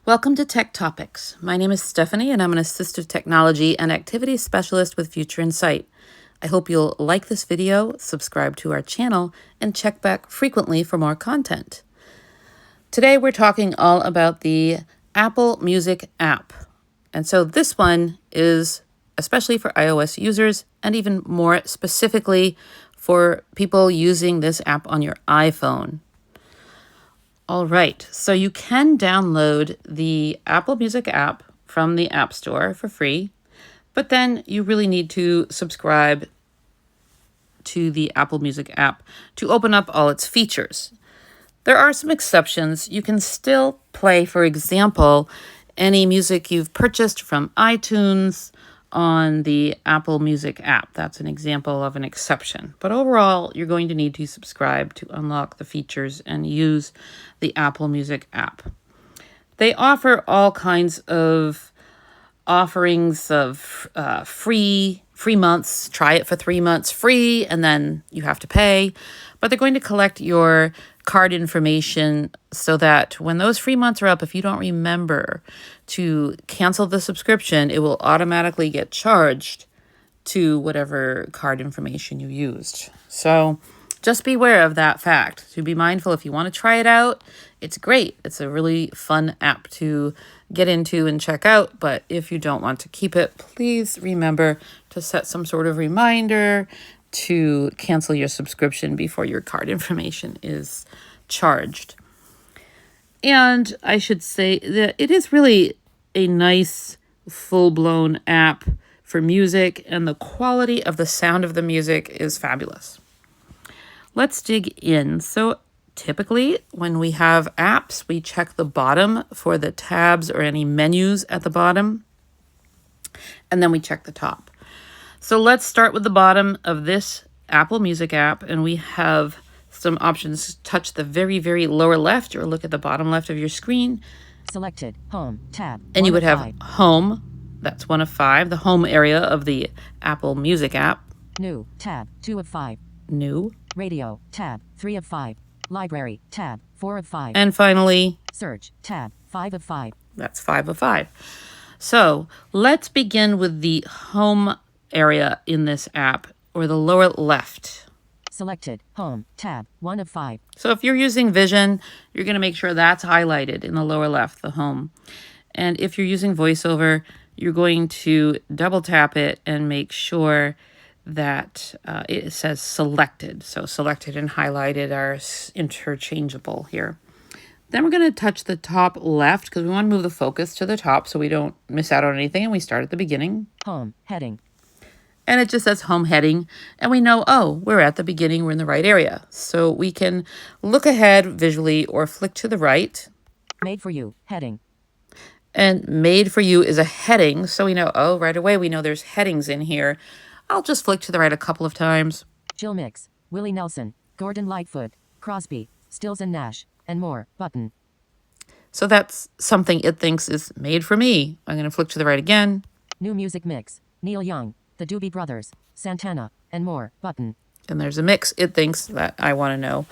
Welcome to Tech Topics. My name is Stephanie, and I'm an assistive technology and activity specialist with Future Insight. I hope you'll like this video, subscribe to our channel, and check back frequently for more content. Today, we're talking all about the Apple Music app. And so this one is especially for iOS users and even more specifically for people using this app on your iPhone. All right, so you can download the Apple Music app from the App Store for free, but then you really need to subscribe to the Apple Music app to open up all its features. There are some exceptions. You can still play, for example, any music you've purchased from iTunes on the Apple Music app. That's an example of an exception. But overall, you're going to need to subscribe to unlock the features and use the Apple Music app. They offer all kinds of offerings of free months. Try it for 3 months free, and then you have to pay. But they're going to collect your card information so that when those free months are up, if you don't remember to cancel the subscription, it will automatically get charged to whatever card information you used. So just beware of that fact. To be mindful, if you want to try it out, it's great. It's a really fun app to get into and check out. But if you don't want to keep it, please remember to set some sort of reminder to cancel your subscription before your card information is charged. And I should say that it is really a nice, full-blown app for music, and the quality of the sound of the music is fabulous. Let's dig in. So typically, when we have apps, we check the bottom for the tabs or any menus at the bottom, and then we check the top. So let's start with the bottom of this Apple Music app, and we have some options. Touch the very, very lower left or look at the bottom left of your screen. Selected, home, tab. And you would have home, that's 1 of 5, the home area of the Apple Music app. New, tab, 2 of 5. New. Radio, tab, 3 of 5. Library, tab, 4 of 5. And finally, search, tab, 5 of 5. That's 5 of 5. So let's begin with the home area in this app, or the lower left. Selected, home, tab, 1 of 5. So if you're using Vision, you're going to make sure that's highlighted in the lower left, the home. And if you're using VoiceOver, you're going to double tap it and make sure that it says selected. So selected and highlighted are interchangeable here. Then we're going to touch the top left because we want to move the focus to the top so we don't miss out on anything, and we start at the beginning. Home, heading. And it just says home heading, and we know, oh, we're at the beginning, we're in the right area. So we can look ahead visually or flick to the right. Made for you, heading. And made for you is a heading, so we know, oh, right away we know there's headings in here. I'll just flick to the right a couple of times. Jill Mix, Willie Nelson, Gordon Lightfoot, Crosby, Stills and Nash, and more, button. So that's something it thinks is made for me. I'm going to flick to the right again. New music mix, Neil Young, the Doobie Brothers, Santana, and more, button. And there's a mix it thinks that I want to know.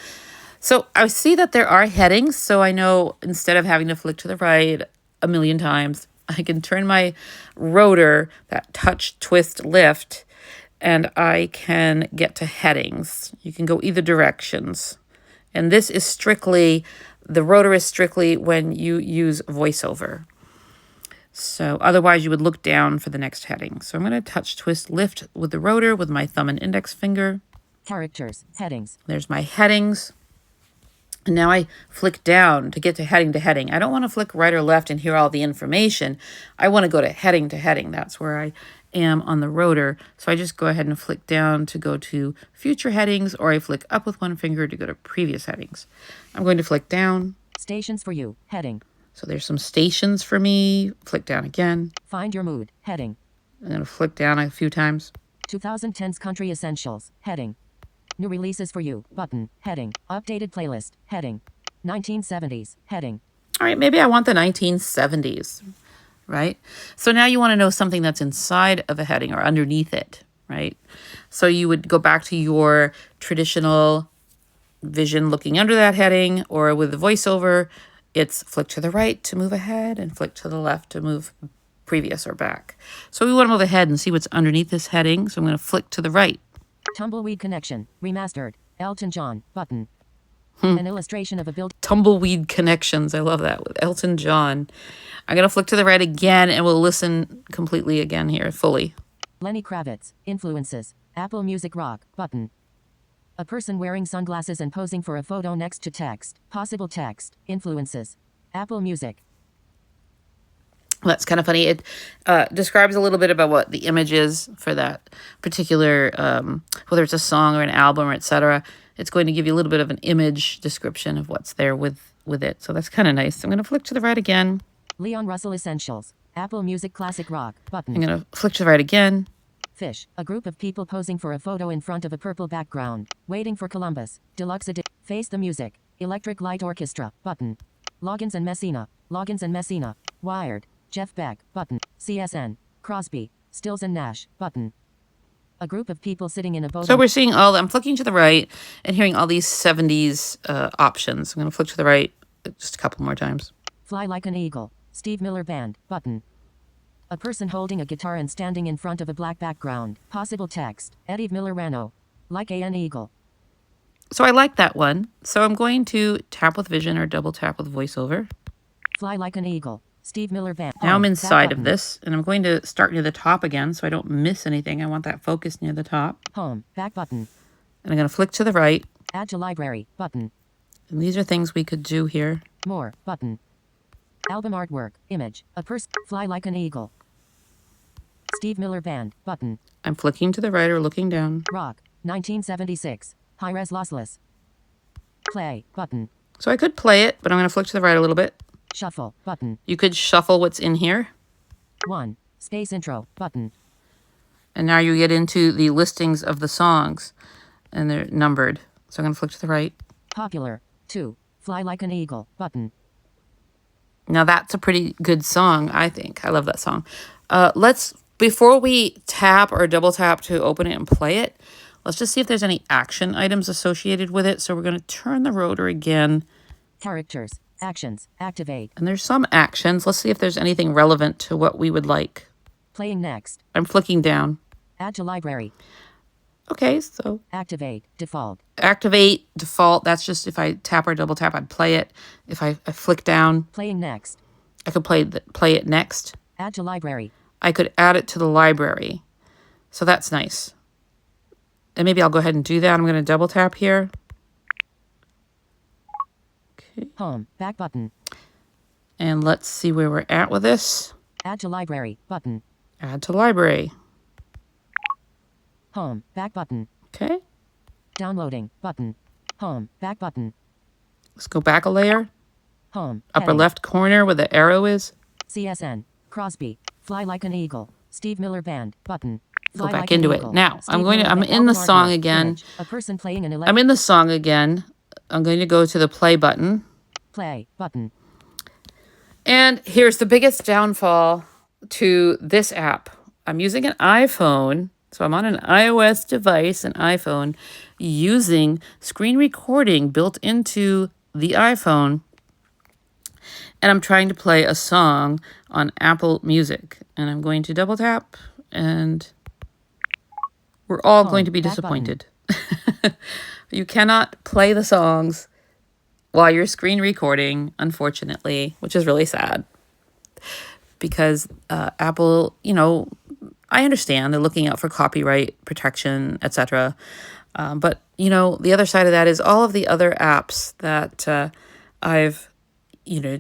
So I see that there are headings, so I know instead of having to flick to the right a million times, I can turn my rotor, that touch, twist, lift, and I can get to headings. You can go either directions. And this is strictly, the rotor is strictly when you use VoiceOver. So otherwise you would look down for the next heading. So I'm going to touch, twist, lift with the rotor with my thumb and index finger. Characters, headings. There's my headings. And now I flick down to get to heading. I don't want to flick right or left and hear all the information. I want to go to heading. That's where I am on the rotor. So I just go ahead and flick down to go to future headings, or I flick up with one finger to go to previous headings. I'm going to flick down. Stations for you, heading. So there's some stations for me. Flick down again. Find your mood, heading. I'm going to flick down a few times. 2010's Country Essentials, heading. New releases for you, button, heading. Updated playlist, heading. 1970s, heading. All right, maybe I want the 1970s, right? So now you want to know something that's inside of a heading or underneath it, right? So you would go back to your traditional Vision looking under that heading, or with the VoiceOver, it's flick to the right to move ahead and flick to the left to move previous or back. So we want to move ahead and see what's underneath this heading. So I'm going to flick to the right. Tumbleweed Connection. Remastered. Elton John. Button. An illustration of a build. Tumbleweed Connections. I love that with Elton John. I'm going to flick to the right again and we'll listen completely again here, fully. Lenny Kravitz. Influences. Apple Music Rock. Button. A person wearing sunglasses and posing for a photo next to text. Possible text. Influences. Apple Music. That's kind of funny. It describes a little bit about what the image is for that particular, whether it's a song or an album or etc. It's going to give you a little bit of an image description of what's there with it. So that's kind of nice. I'm going to flick to the right again. Leon Russell Essentials. Apple Music Classic Rock. Button. I'm going to flick to the right again. Fish. A group of people posing for a photo in front of a purple background. Waiting for Columbus. Deluxe edition. Face the Music. Electric Light Orchestra. Button. Loggins and Messina. Loggins and Messina. Wired. Jeff Beck. Button. CSN. Crosby. Stills and Nash. Button. A group of people sitting in a boat. So we're seeing I'm flicking to the right and hearing all these 70s options. I'm going to flick to the right just a couple more times. Fly Like an Eagle. Steve Miller Band. Button. A person holding a guitar and standing in front of a black background. Possible text. Eddie Miller Rano. Like an Eagle. So I like that one. So I'm going to tap with Vision or double tap with VoiceOver. Fly Like an Eagle. Steve Miller Band. Now I'm inside of this, and I'm going to start near the top again so I don't miss anything. I want that focus near the top. Home. Back button. And I'm going to flick to the right. Add to library. Button. And these are things we could do here. More. Button. Album artwork. Image. A person. Fly Like an Eagle. Steve Miller Band. Button. I'm flicking to the right or looking down. Rock. 1976. High-res lossless. Play. Button. So I could play it, but I'm going to flick to the right a little bit. Shuffle. Button. You could shuffle what's in here. 1. Space intro. Button. And now you get into the listings of the songs. And they're numbered. So I'm going to flick to the right. Popular. 2. Fly Like an Eagle. Button. Now that's a pretty good song, I think. I love that song. Before we tap or double tap to open it and play it, let's just see if there's any action items associated with it. So we're going to turn the rotor again. Characters. Actions. Activate. And there's some actions. Let's see if there's anything relevant to what we would like. Playing next. I'm flicking down. Add to library. Okay, so Activate. Default. activate, default. That's just if I tap or double tap, I'd play it. If I flick down, Playing next. I could play it next. Add to library. I could add it to the library. So that's nice. And maybe I'll go ahead and do that. I'm going to double tap here. Okay. Home. Back button. And let's see where we're at with this. Add to library. Button. Add to library. Home. Back button. Okay. Downloading. Button. Home. Back button. Let's go back a layer. Home. Upper Heading. left corner where the arrow is. CSN. Crosby. Fly Like an Eagle. Steve Miller Band. Button. Go Fly back Like an into it. Eagle. Now, Steve I'm Miller Band. in the Album song artwork. again. Image. A person playing an I'm in the song again. I'm going to go to the play button. Play button. And here's the biggest downfall to this app. I'm using an iPhone. So I'm on an iOS device, an iPhone, using screen recording built into the iPhone. And I'm trying to play a song on Apple Music. And I'm going to double tap, and we're all going to be back disappointed. You cannot play the songs while you're screen recording, unfortunately, which is really sad. Because Apple, I understand they're looking out for copyright protection, etc. But, the other side of that is all of the other apps that I've,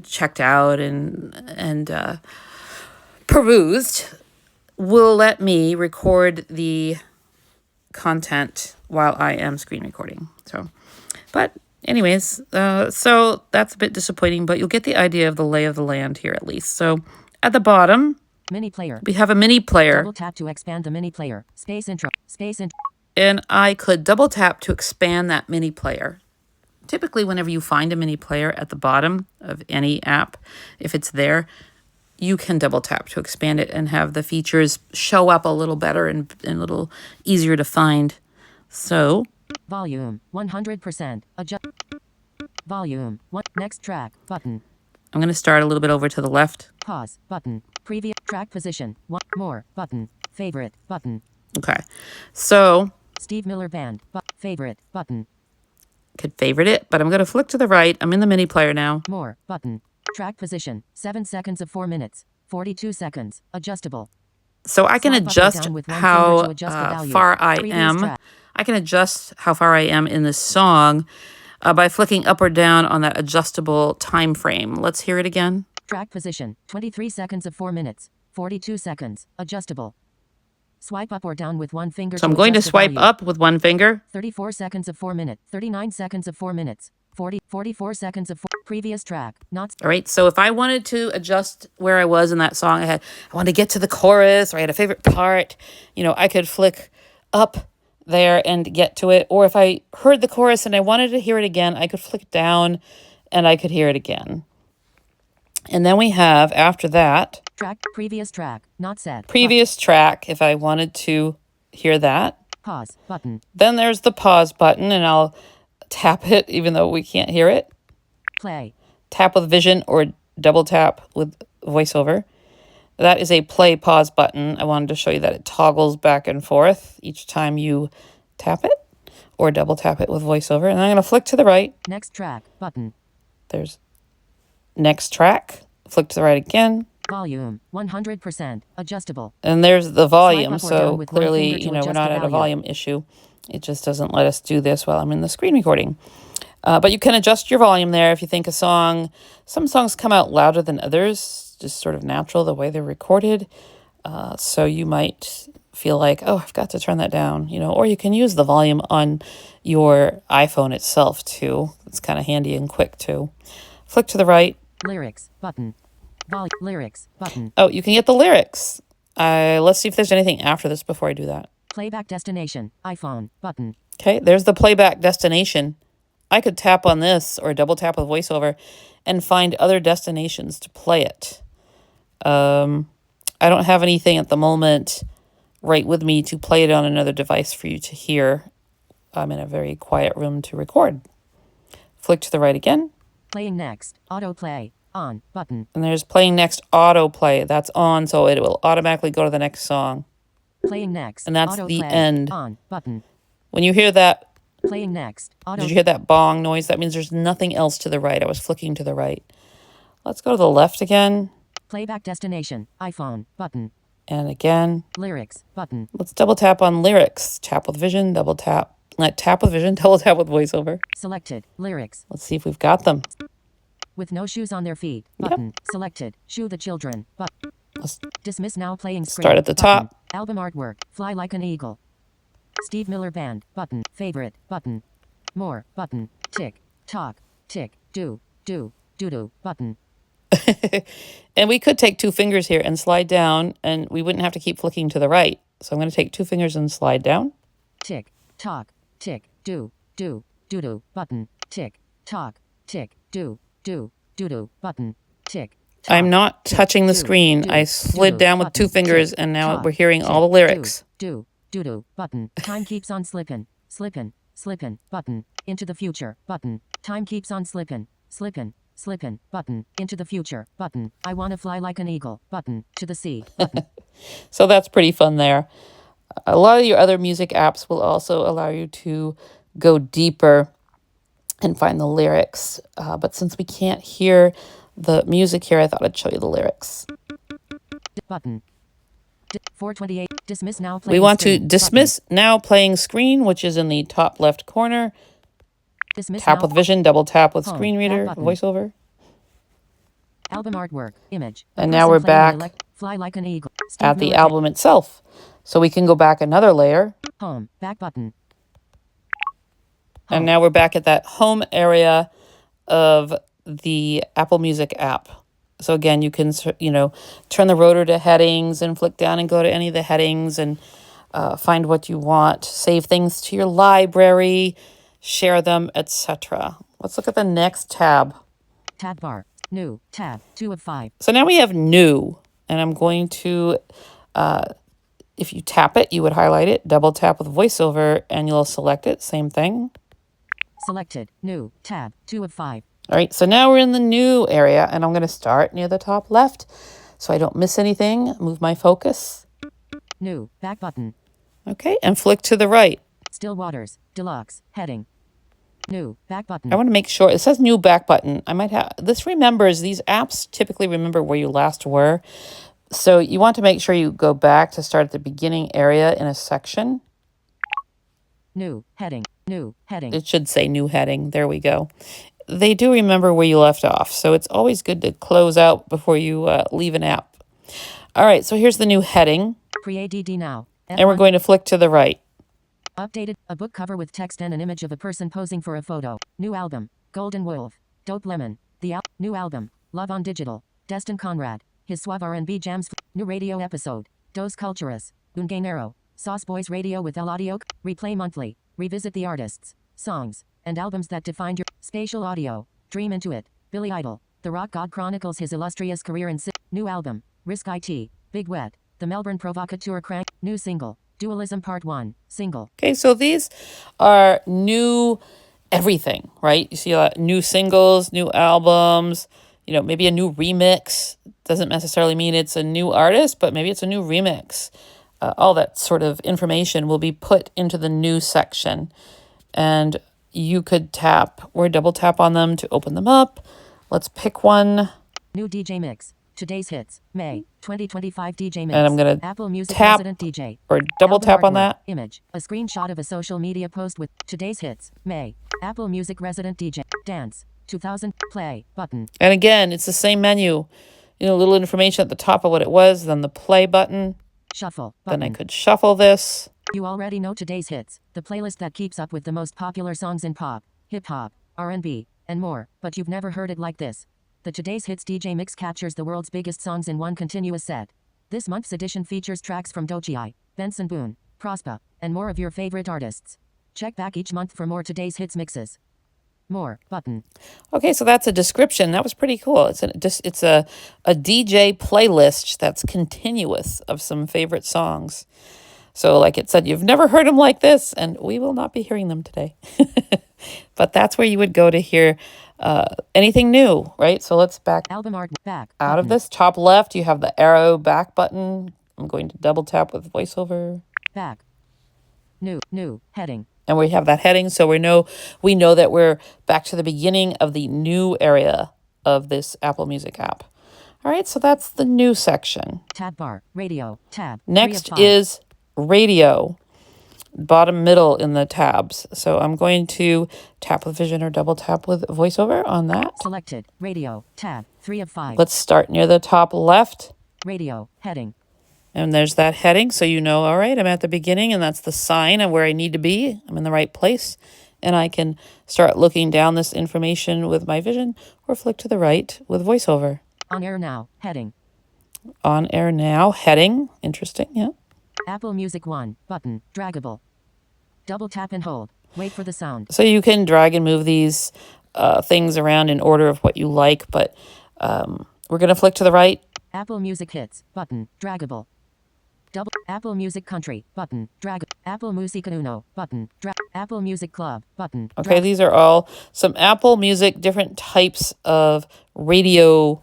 checked out and perused will let me record the content while I am screen recording. But anyways, so that's a bit disappointing, but you'll get the idea of the lay of the land here at least. So at the bottom, Mini player. we have a mini player. Double tap to expand the mini player. Space intro. Space intro. And I could double tap to expand that mini player. Typically, whenever you find a mini player at the bottom of any app, if it's there, you can double tap to expand it and have the features show up a little better and a little easier to find. So, Volume 100%. Adjust. Volume. Next track button. I'm going to start a little bit over to the left. Pause button. Previous track position. One more button. Favorite button. Okay. So Steve Miller Band. Favorite button. could favorite it, but I'm going to flick to the right. I'm in the mini player now. More button. Track position. 7 seconds of 4 minutes. 42 seconds. Adjustable. So I can Swipe up or adjust down with one how finger to adjust the value. far I Previous am. track. I can adjust how far I am in this song by flicking up or down on that adjustable time frame. Let's hear it again. Track position. 23 seconds of 4 minutes. 42 seconds. Adjustable. Swipe up or down with one finger. So I'm going to adjust the swipe value. up with one finger. 34 seconds of 4 minutes. 39 seconds of 4 minutes. 44 seconds of previous track. Not. All right. So if I wanted to adjust where I was in that song, I wanted to get to the chorus, or I had a favorite part, I could flick up there and get to it. Or if I heard the chorus and I wanted to hear it again, I could flick down and I could hear it again. And then we have, after that, previous track, not set. Previous track, if I wanted to hear that. Pause button. Then there's the pause button, and I'll tap it even though we can't hear it. Play. Tap with vision or double tap with voiceover. That is a play pause button. I wanted to show you that it toggles back and forth each time you tap it or double tap it with voiceover. And I'm going to flick to the right. Next track button. There's next track. Flick to the right again. Volume 100% adjustable. And there's the volume. Swipe up or down So with one clearly, finger to we're adjust not the at a value. volume issue. It just doesn't let us do this while I'm in the screen recording. But you can adjust your volume there if you think some songs come out louder than others, just sort of natural the way they're recorded. So you might feel like, oh, I've got to turn that down, or you can use the volume on your iPhone itself too. It's kind of handy and quick too. Flick to the right. Lyrics button. Lyrics button. Oh, you can get the lyrics. Let's see if there's anything after this before I do that. Playback destination iPhone button. Okay, there's the playback destination. I could tap on this or double tap with voiceover and find other destinations to play it. I don't have anything at the moment right with me to play it on another device for you to hear. I'm in a very quiet room to record. Flick to the right again. Playing next. Autoplay on button. And there's playing next autoplay. That's on, so it will automatically go to the next song. Playing next. And that's the Autoplay end. on button. When you hear that, Playing next. did you hear that bong noise? That means there's nothing else to the right. I was flicking to the right. Let's go to the left again. Playback destination iPhone button. And again. Lyrics button. Let's double tap on lyrics. Tap with vision, double tap. Tap with vision, double tap with voiceover. Selected. Lyrics. Let's see if we've got them. With no shoes on their feet. Button. Selected. Shoe the children. Let's Dismiss now playing screen. start at the Button. top. Album artwork. Fly like an eagle. Steve Miller Band. Button. Favorite. Button. More. Button. Tick. Talk. Tick. Do. Button. And we could take two fingers here and slide down, and we wouldn't have to keep flicking to the right. So I'm going to take two fingers and slide down. Tick. Talk. Tick. Do. Button. Tick. Talk. Tick. Do. Button. Tick. Talk, I'm not tick, touching the do, screen. do, I slid do, down with button, two fingers, tick, and now talk, we're hearing tick, all the lyrics. Do. Button. Time keeps on slippin'. Button. Into the future. Button. Time keeps on slippin'. Button. Into the future. Button. I wanna fly like an eagle. Button. To the sea. Button. So that's pretty fun there. A lot of your other music apps will also allow you to go deeper and find the lyrics. But since we can't hear the music here, I thought I'd show you the lyrics. Button. 428. Dismiss now. We want to screen. dismiss now playing screen, which is in the top left corner. Dismiss Tap now. with vision, double tap with Home, screen reader, back button. voiceover. Album artwork. Image. A And now person we're playing back Fly like an eagle. Steve at the Miller album itself. So we can go back another layer. Home. Back button. And now we're back at that home area of the Apple Music app. So again, you can, turn the rotor to headings and flick down and go to any of the headings and find what you want. Save things to your library, share them, etc. Let's look at the next tab. Tab bar. New. Tab. 2 of 5. So now we have new, and I'm going to, if you tap it, you would highlight it, double tap with voiceover, and you'll select it. Same thing. Selected. New. Tab. 2 of 5. All right, so now we're in the new area, and I'm going to start near the top left so I don't miss anything. Move my focus. New, back button. Okay, and flick to the right. Still Waters, Deluxe, heading. New, back button. I want to make sure, it says new back button. I might have, this remembers, these apps typically remember where you last were. So you want to make sure you go back to start at the beginning area in a section. New, heading, new, heading. It should say new heading. There we go. They do remember where you left off. So it's always good to close out before you leave an app. All right, so here's the new heading. Pre-ADD now. And we're going to flick to the right. Updated, a book cover with text and an image of a person posing for a photo. New album, Golden Wolf, Dope Lemon. New album, Love on Digital, Destin Conrad. His Suave R&B Jams. New radio episode, Dos Culturas, Un Gainero. Sauce Boys Radio with El Audio. Replay monthly. Revisit the artists, songs, and albums that defined your spatial audio. Dream into it. Billy Idol. The Rock God chronicles his illustrious career in new album, Risk IT. Big Wet. The Melbourne Provocateur Crank. New single, Dualism Part 1. Single. Okay, so these are new everything, right? You see a lot new singles, new albums, you know, maybe a new remix. Doesn't necessarily mean it's a new artist, but maybe it's a new remix. All that sort of information will be put into the new section. And you could tap or double tap on them to open them up. Let's pick one. New DJ mix. Today's hits. May 2025 DJ mix. And I'm going Apple Music tap Resident DJ. or double Album tap on artwork. that. Image. A screenshot of a social media post with today's hits. May. Apple Music Resident DJ. Dance. 2000. Play. Button. And again, it's the same menu. You know, a little information at the top of what it was, then the play button. Shuffle. Button. Then I could shuffle this. You already know today's hits, the playlist that keeps up with the most popular songs in pop, hip-hop, R&B, and more, but you've never heard it like this. The Today's Hits DJ Mix captures the world's biggest songs in one continuous set. This month's edition features tracks from Doechii, Benson Boone, Prospa, and more of your favorite artists. Check back each month for more Today's Hits mixes. More button. Okay, so that's a description. That was pretty cool. It's a DJ playlist that's continuous of some favorite songs. So like it said, you've never heard them like this, and we will not be hearing them today. But that's where you would go to hear anything new, right? So let's back Album art back out button. of this. Top left, you have the arrow back button. I'm going to double tap with voiceover. Back. New heading. And we have that heading, so we know that we're back to the beginning of the new area of this Apple Music app. All right, so that's the new section. Tab bar, radio, tab. Next is radio, bottom middle in the tabs. So I'm going to tap with vision or double tap with voiceover on that. Selected, radio, tab, 3 of 5. Let's start near the top left. Radio, heading. And there's that heading, so you know, all right, I'm at the beginning, and that's the sign of where I need to be. I'm in the right place, and I can start looking down this information with my vision or flick to the right with voiceover. On air now, heading. On air now, heading. Interesting, yeah. Apple Music 1, button, draggable. Double tap and hold. Wait for the sound. So you can drag and move these things around in order of what you like, but we're going to flick to the right. Apple Music Hits, button, draggable. Double Apple Music Country, button, drag. Apple Music Uno, button, drag. Apple Music Club, button. Okay, these are all some Apple Music, different types of radio,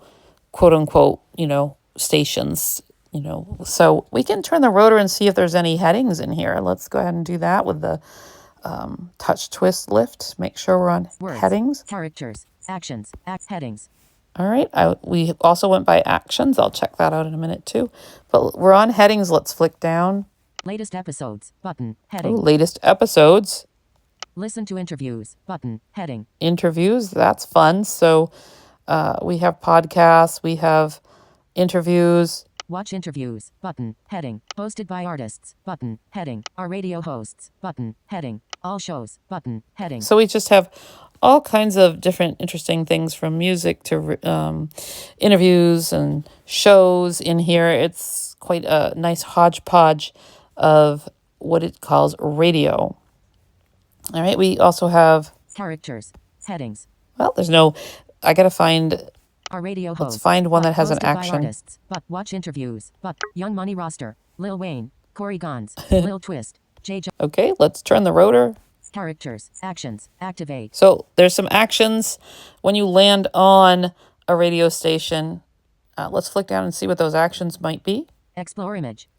quote unquote, you know, stations, you know. So we can turn the rotor and see if there's any headings in here. Let's go ahead and do that with the touch twist lift. Make sure we're on Words, headings. Characters, actions, headings. All right, we also went by actions. I'll check that out in a minute too. But we're on headings. Let's flick down. Latest episodes, button, heading. Ooh, latest episodes. Listen to interviews, button, heading. Interviews, that's fun. So we have podcasts, we have interviews. Watch interviews, button, heading. Hosted by artists, button, heading. Our radio hosts, button, heading. All shows, button, heading. So we just have all kinds of different interesting things from music to interviews and shows in here. It's quite a nice hodgepodge of what it calls radio. All right, we also have... Characters, headings. Well, there's no... I got to find... Our radio host. Let's find one that has an hosted by action. Artists, but watch interviews, but Young Money roster, Lil Wayne, Corey Gons, Lil Twist, J. Okay, let's turn the rotor. Characters. Actions. Activate. So there's some actions when you land on a radio station. Let's flick down and see what those actions might be. Explore image.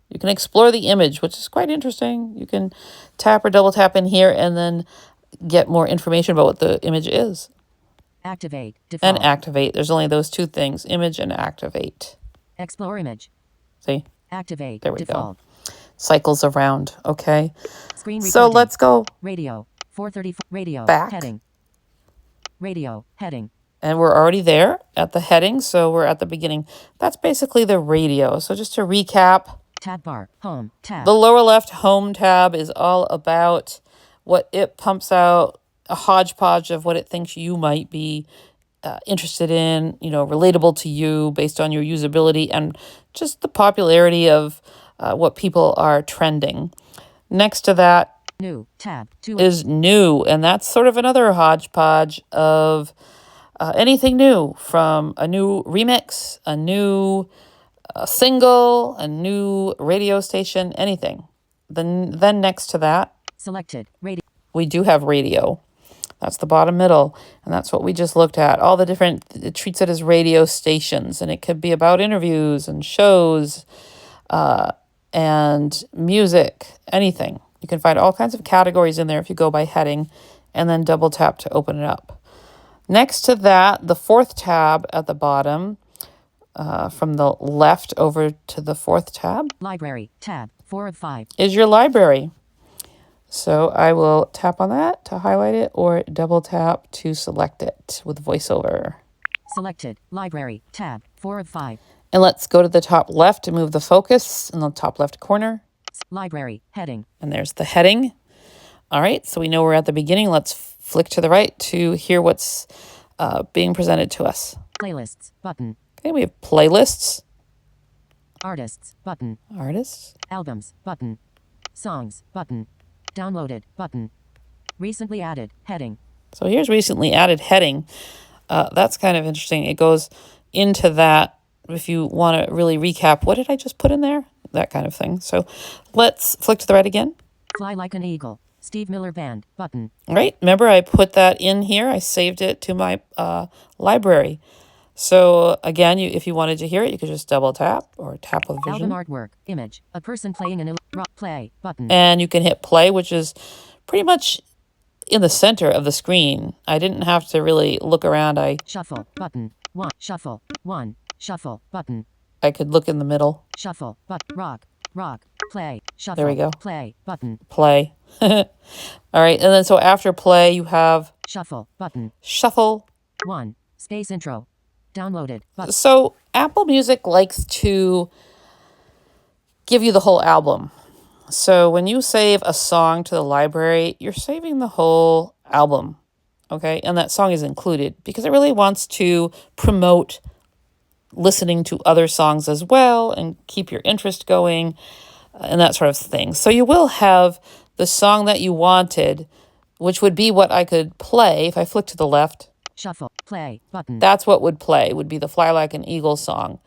You can explore the image, which is quite interesting. You can tap or double tap in here and then get more information about what the image is. Activate. Default. And activate. There's only those two things, image and activate. Explore image. See? Activate. There we Default. go. Cycles around. Okay. Screen So recording. let's go Radio. 434. Radio. back. Heading. Radio. Heading. And we're already there at the heading, so we're at the beginning. That's basically the radio. So just to recap, Tab bar. Home. Tab. the lower left home tab is all about what it pumps out, a hodgepodge of what it thinks you might be interested in, relatable to you based on your usability and just the popularity of what people are trending. Next to that New. Tab. 2. is new, and that's sort of another hodgepodge of anything new, from a new remix, a new single, a new radio station, anything. Then next to that, Selected. Radio. we do have radio. That's the bottom middle, and that's what we just looked at. All the different, it treats it as radio stations, and it could be about interviews and shows and music, anything. You can find all kinds of categories in there if you go by heading, and then double tap to open it up. Next to that, the fourth tab at the bottom, from the left over to the fourth tab, Library. Tab. 4 of 5. is your library. So I will tap on that to highlight it or double tap to select it with VoiceOver. Selected. Library. Tab. 4 of 5. And let's go to the top left to move the focus in the top left corner. Library. Heading. And there's the heading. All right, so we know we're at the beginning. Let's flick to the right to hear what's being presented to us. Playlists. Button. Okay, we have playlists, Artists. Button. artists, Albums. Button. Songs. Button. Downloaded. Button. Recently added. Heading. So here's recently added heading. That's kind of interesting. It goes into that if you want to really recap. What did I just put in there? That kind of thing. So let's flick to the right again. Fly Like an Eagle. Steve Miller Band. Button. All right. Remember, I put that in here. I saved it to my library. So again, if you wanted to hear it, you could just double tap or tap with Album vision. artwork. Image. A person playing an play. Button. And you can hit play, which is pretty much in the center of the screen. I didn't have to really look around. Shuffle. Button. 1. Shuffle. 1. Shuffle. Button. I could look in the middle. Shuffle. But rock. Rock. Play. Shuffle. There we go. Play. Button. Play. All right. And then so after play, you have Shuffle. Button. shuffle. 1. Space intro. Downloaded. Button. So Apple Music likes to give you the whole album. So when you save a song to the library, you're saving the whole album. Okay. And that song is included because it really wants to promote listening to other songs as well and keep your interest going and that sort of thing. So you will have the song that you wanted, which would be what I could play if I flick to the left. Shuffle. Play. Button. That's what would play, would be the Fly Like an Eagle song.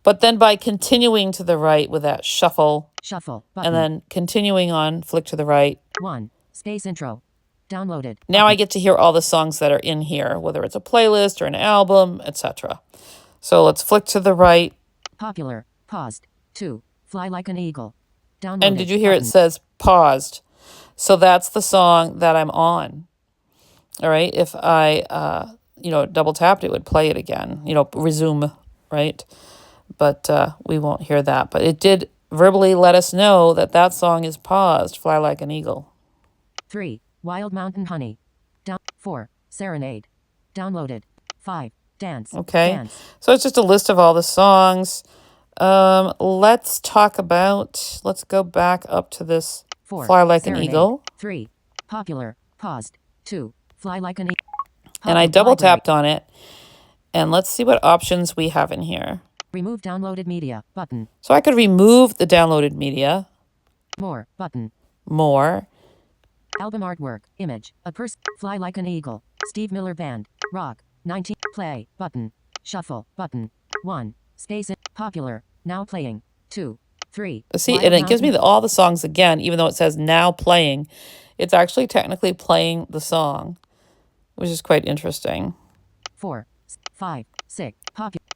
But then by continuing to the right with that shuffle, Shuffle. Button. and then continuing on, flick to the right. 1. Space intro. Downloaded. Now I get to hear all the songs that are in here, whether it's a playlist or an album, etc. So let's flick to the right. Popular. Paused. 2. Fly Like an Eagle. Downloaded. And did you hear Button. it says paused? So that's the song that I'm on. All right. If I, double tapped, it would play it again, resume, right? But we won't hear that. But it did verbally let us know that that song is paused, Fly Like an Eagle. 3. Wild Mountain Honey. 4. Serenade. Downloaded. 5. Dance. Okay. Dance. So it's just a list of all the songs. Let's go back up to this 4. Fly Like an Serenade. Eagle. 3. Popular. Paused. 2. Fly Like an Eagle. And I double tapped on it. And let's see what options we have in here. Remove downloaded media. Button. So I could remove the downloaded media. More. Button. More. Album artwork. Image. A person. Fly Like an Eagle. Steve Miller Band. Rock. 19. Play. Button. Shuffle. Button. 1. Space. Popular. Now playing. 2. 3. See, Wild and it gives me Mountain. all the songs again, even though it says now playing. It's actually technically playing the song, which is quite interesting. 4, 5, 6.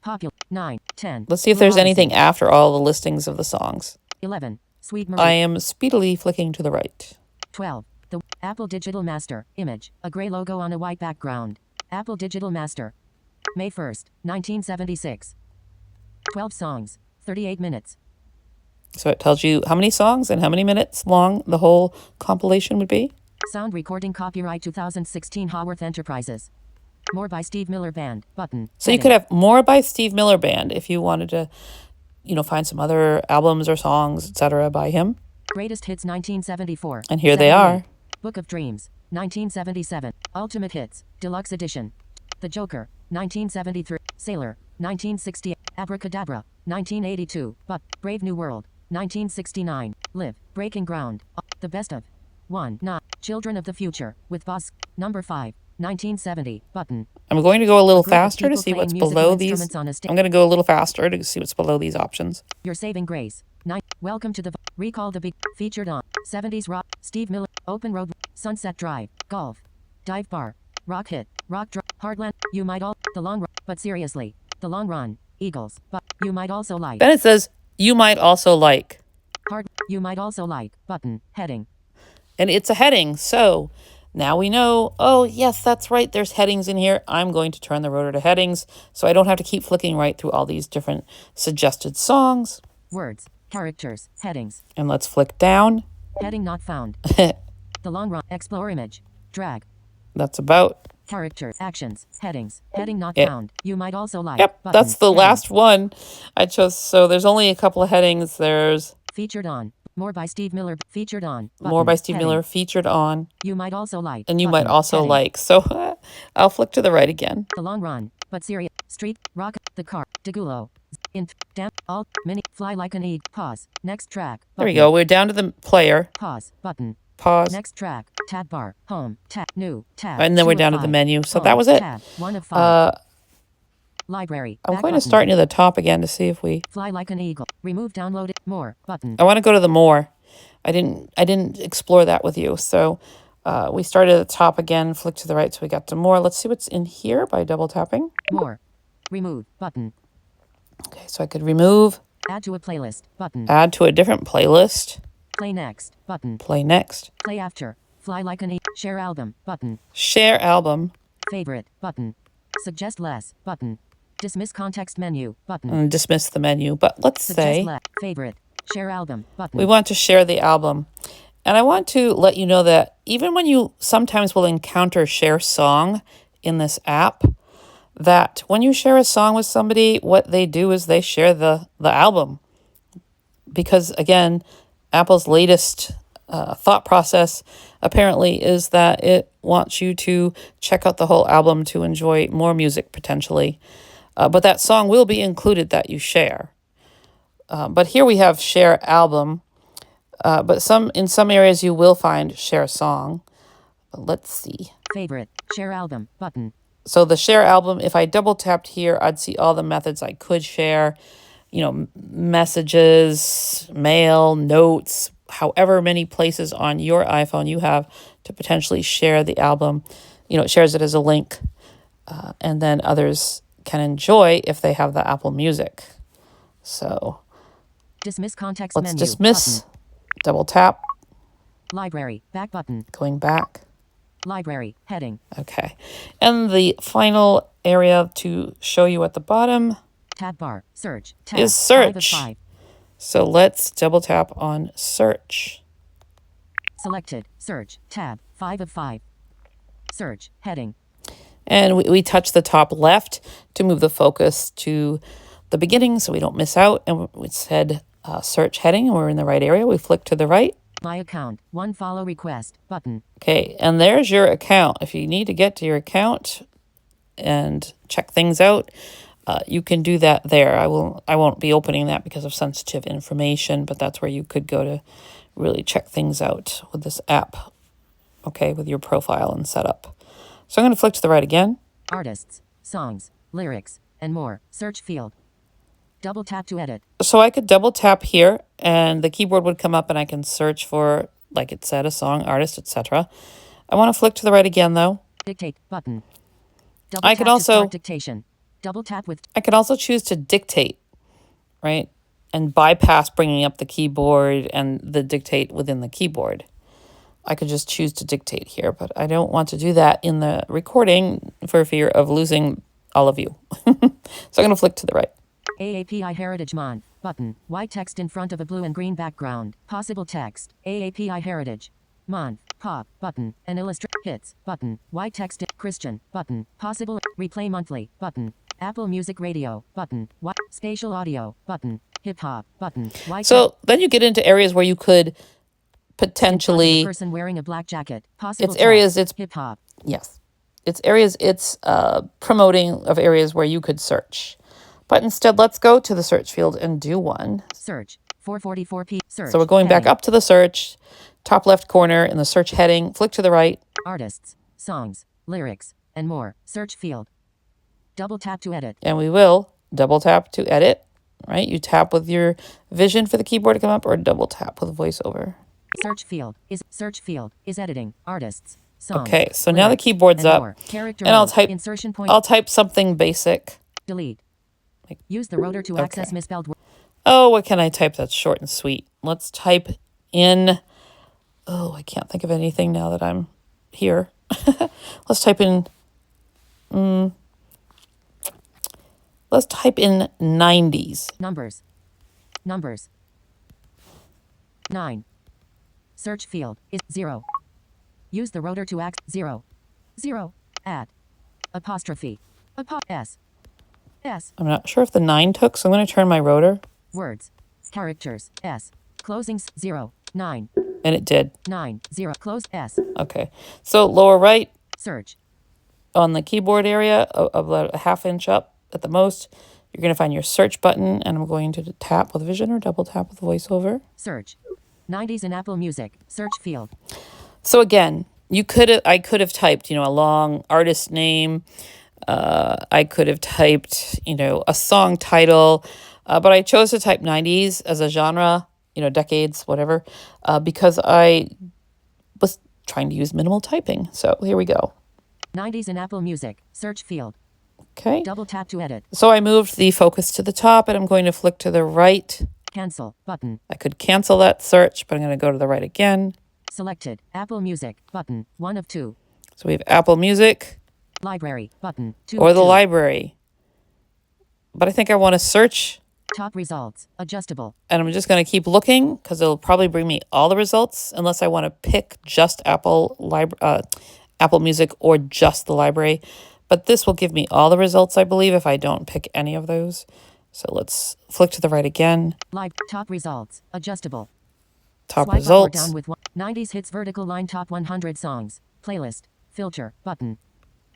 Popular. 9, 10. Let's see if Blue there's Odyssey. anything after all the listings of the songs. 11. Sweet I Marie. am speedily flicking to the right. 12. The Apple Digital Master. Image. A gray logo on a white background. Apple Digital Master. May 1st, 1976. 12 songs. 38 minutes. So it tells you how many songs and how many minutes long the whole compilation would be. Sound recording copyright 2016 Haworth Enterprises. More by Steve Miller Band. Button. So you could have more by Steve Miller Band if you wanted to, find some other albums or songs, etc. by him. Greatest Hits 1974. And here they are. Book of Dreams, 1977. Ultimate Hits, Deluxe Edition. The Joker, 1973. Sailor, 1960. Abracadabra, 1982. But Brave New World, 1969. Live, Breaking Ground. The Best of. 1. Not Children of the Future, with Boss. Number 5, 1970. Button. I'm going to go a little group of faster to people see playing what's musical below these. instruments on a I'm going to go a little faster to see what's below these options. Your Saving Grace. 9. Welcome to the Recall the Big. Featured on 70s Rock. Steve Miller. Open Road. Sunset Drive. Golf. Dive Bar. Rock Hit. Rock Drive. Heartland. You might all. The Long Run. But seriously. The Long Run. Eagles. But you might also like. Then it says, you might also like. Hard. You might also like. Button. Heading. And it's a heading. So now we know, oh, yes, that's right. There's headings in here. I'm going to turn the rotor to headings so I don't have to keep flicking right through all these different suggested songs. Words. Characters. Headings. And let's flick down. Heading not found. The Long Run. Explore image. Drag. That's about. Characters. Actions. Headings. Heading not Yep. found. You might also like. Yep, Button. that's the Heading. last one I chose. So there's only a couple of headings. There's Featured on. More by Steve Miller. Featured on. more Button. by Steve Heading. Miller featured on. You might also like. And you Button. might also Heading. like. So I'll flick to the right again. The Long Run. But serious. Street. Rock. The Car. Degulo. Int. Damp. Alt. Mini. Fly like an eagle. Pause. Next track. Button. There we go. We're down to the player. Pause. Button. Pause. Next track. Tab bar. Home. Tab. New. Tab. And then 2 we're of down to 5. the menu. So Home. that was it. Tab. 1 of 5. Library. I'm Back going to button. start near the top again to see if we. Fly like an eagle. Remove downloaded. More. Button. I want to go to the more. I didn't explore that with you. So we started at the top again, flick to the right, so we got to more. Let's see what's in here by double tapping. More. Remove. Button. Okay, so I could remove, Add to a playlist. Button. add to a different playlist, Play next. Button. play next, Play after. Fly like an eagle. Share album. Button. share album, Favorite. Button. Suggest less. Button. Dismiss context menu. Button. and dismiss the menu. But let's Suggest say less. Favorite. Share album. Button. we want to share the album. And I want to let you know that even when you sometimes will encounter share song in this app, that when you share a song with somebody, what they do is they share the album. Because again, Apple's latest thought process apparently is that it wants you to check out the whole album to enjoy more music potentially. But that song will be included that you share. But here we have share album. But in some areas you will find share song. Let's see. Favorite. Share album. Button. So the share album, if I double tapped here, I'd see all the methods I could share. Messages, mail, notes, however many places on your iPhone you have to potentially share the album. It shares it as a link. And then others can enjoy if they have the Apple Music. So Dismiss context let's menu. dismiss. Button. Double tap. Library. Back button. Going back. Library. Heading. Okay. And the final area to show you at the bottom Tab bar. Search. Tab. is 5 of search. 5. So let's double tap on search. Selected. Search. Tab. 5 of 5. Search. Heading. And we touch the top left to move the focus to the beginning so we don't miss out. And we said search heading, and we're in the right area. We flick to the right. My account. 1 follow request. Button. Okay, and there's your account. If you need to get to your account and check things out, you can do that there. I won't be opening that because of sensitive information, but that's where you could go to really check things out with this app, okay, with your profile and setup. So I'm going to flick to the right again. Artists. Songs. Lyrics. And more. Search field. Double tap to edit. So I could double tap here and the keyboard would come up and I can search for, like it said, a song, artist, etc. I want to flick to the right again though. Dictate button. Double I tap could to start also dictation. Double tap with I could also choose to dictate, right? And bypass bringing up the keyboard and the dictate within the keyboard. I could just choose to dictate here, but I don't want to do that in the recording for fear of losing all of you. So I'm going to flick to the right. AAPI Heritage Month button. White text in front of a blue and green background. Possible text. AAPI Heritage Month. Pop button. And illustrate hits button. White text Christian button. Possible replay monthly button. Apple Music Radio button. White spatial audio button. Hip hop button. White So then you get into areas where you could potentially person wearing a black jacket. Possible it's areas it's hip hop. yes. It's areas it's promoting of areas where you could search. But instead, let's go to the search field and do one. Search 444p. Search. So we're going back heading. up to the search, top left corner in the search heading, flick to the right. Artists, songs, lyrics, and more. Search field. Double tap to edit. And we will double tap to edit, right? You tap with your vision for the keyboard to come up or double tap with voiceover. Search field is editing. Artists, songs. Okay, so now the lyrics, keyboard's and up. more. Character And I'll mode, type insertion point. I'll type something basic. Delete. Use the rotor to access misspelled words. Oh, what can I type that's short and sweet? Let's type in, oh, I can't think of anything now that I'm here. Let's type in, let's type in 90s. Numbers. 9. Search field is 0. Use the rotor to access 0. Add. Apostrophe. S. I'm not sure if the 9 took, so I'm going to turn my rotor. Words. Characters. S. Closings 0. 9. And it did. 9. 0. Close S. Okay. So lower right Search. on the keyboard area, about a half inch up at the most, you're going to find your search button, and I'm going to tap with vision or double tap with voiceover. Search. 90s in Apple Music. Search field. So again, I could have typed, a long artist name. I could have typed, a song title, but I chose to type 90s as a genre, decades, whatever, because I was trying to use minimal typing. So here we go. 90s in Apple Music. Search field. Okay. Double tap to edit. So I moved the focus to the top, and I'm going to flick to the right. Cancel button. I could cancel that search, but I'm going to go to the right again. Selected. Apple Music button. 1 of 2. So we have Apple Music. Library button. 2 Or of the 2. library. But I think I want to search. Top results. Adjustable. And I'm just going to keep looking because it'll probably bring me all the results unless I want to pick just Apple Music or just the library. But this will give me all the results, I believe, if I don't pick any of those. So let's flick to the right again. Top results. Adjustable. Top Swipe results. up or down with 90s hits vertical line top 100 songs. Playlist. Filter. Button.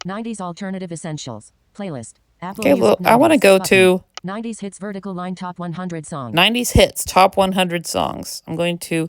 90s alternative essentials. Playlist. Apple Okay, Music well, I want to 90s, go button. to 90s hits vertical line top 100 songs. 90s hits, top 100 songs. I'm going to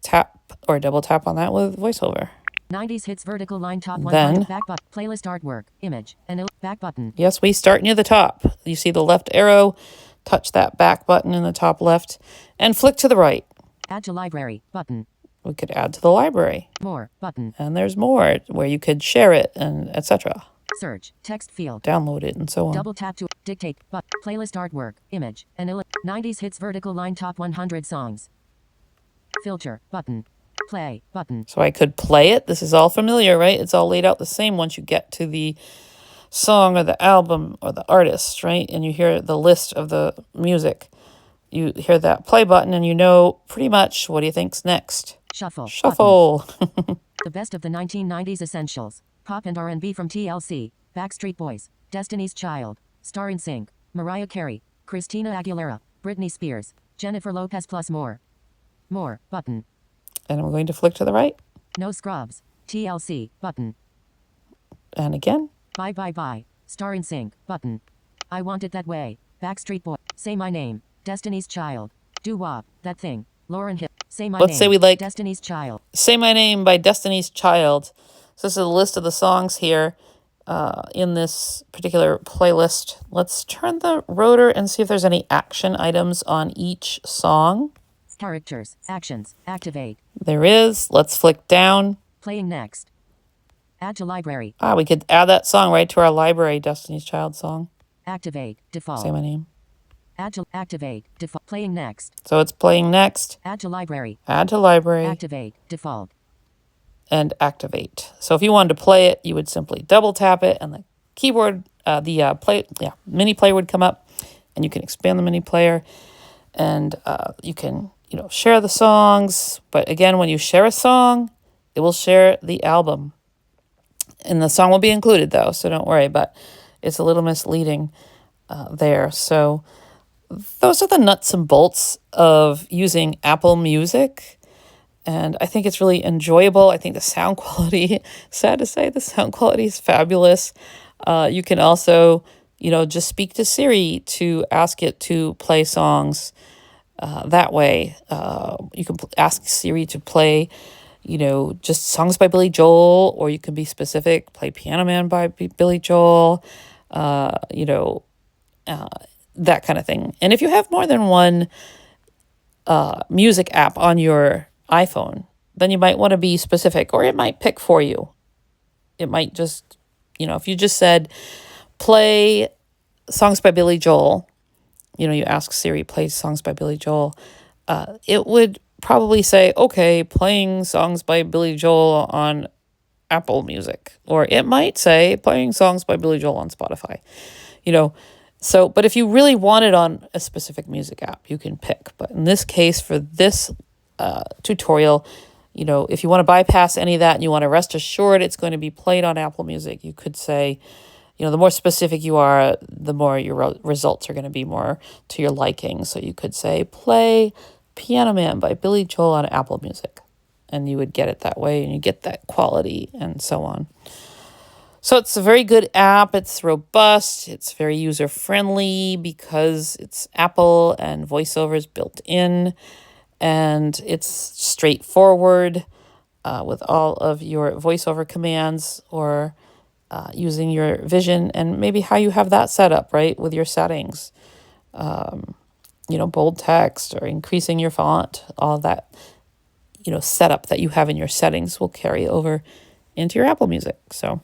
tap or double tap on that with voiceover. 90s hits vertical line top 100 Then, back button. Playlist artwork. Image. And back button. yes, we start near the top. You see the left arrow. Touch that back button in the top left and flick to the right. Add to library. Button. We could add to the library. More. Button. And there's more where you could share it and etc. Search. Text field. Download it and so on. Double tap to dictate. But playlist artwork. Image. And 90s hits vertical line top 100 songs. Filter. Button. Play. Button. So I could play it. This is all familiar, right? It's all laid out the same once you get to the song or the album or the artist, right? And you hear the list of the music. You hear that play button and you know pretty much what do you think's next. Shuffle. Shuffle. The best of the 1990s essentials. Pop and R&B from TLC, Backstreet Boys, Destiny's Child, Star in Sync, Mariah Carey, Christina Aguilera, Britney Spears, Jennifer Lopez plus more. More. Button. And I'm going to flick to the right. No Scrubs. TLC. Button. And again. Bye Bye Bye. Star in Sync. Button. I Want It That Way. Backstreet Boy. Say My Name. Destiny's Child. Doo Wop. That Thing. Lauryn Hill. Say My Name. Let's say we like Destiny's Child. Say My Name by Destiny's Child. So this is a list of the songs here. in this particular playlist. Let's turn the rotor and see if there's any action items on each song. Characters, actions, activate. There is. Let's flick down. Playing next. Add to library. We could add that song right to our library, Destiny's Child song. Activate, default. Say my name. Add to activate, default. Playing next. So it's playing next. Add to library. Add to library. Activate, default. And activate. So if you wanted to play it, you would simply double tap it and the keyboard, mini player would come up, and you can expand the mini player, and you can, share the songs. But again, when you share a song, it will share the album. And the song will be included though, so don't worry, but it's a little misleading there. So those are the nuts and bolts of using Apple Music. And I think it's really enjoyable. I think the sound quality, sad to say, the sound quality is fabulous. You can also, just speak to Siri to ask it to play songs that way. You can ask Siri to play, just songs by Billy Joel, or you can be specific, play Piano Man by Billy Joel, that kind of thing. And if you have more than one music app on your iPhone, then you might want to be specific, or it might pick for you. It might just, if you just said, play songs by Billy Joel, you ask Siri, play songs by Billy Joel, it would probably say, okay, playing songs by Billy Joel on Apple Music. Or it might say, playing songs by Billy Joel on Spotify. So, but if you really want it on a specific music app, you can pick. But in this case, for this tutorial, if you want to bypass any of that and you want to rest assured it's going to be played on Apple Music, you could say, the more specific you are, the more your results are going to be more to your liking. So you could say, play Piano Man by Billy Joel on Apple Music, and you would get it that way, and you get that quality and so on. So it's a very good app. It's robust. It's very user-friendly because it's Apple and VoiceOver is built in. And it's straightforward with all of your VoiceOver commands, or using your Vision, and maybe how you have that set up, right, with your settings. Bold text or increasing your font, all of that, setup that you have in your settings will carry over into your Apple Music. So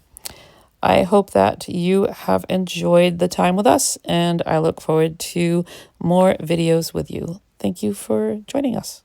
I hope that you have enjoyed the time with us, and I look forward to more videos with you. Thank you for joining us.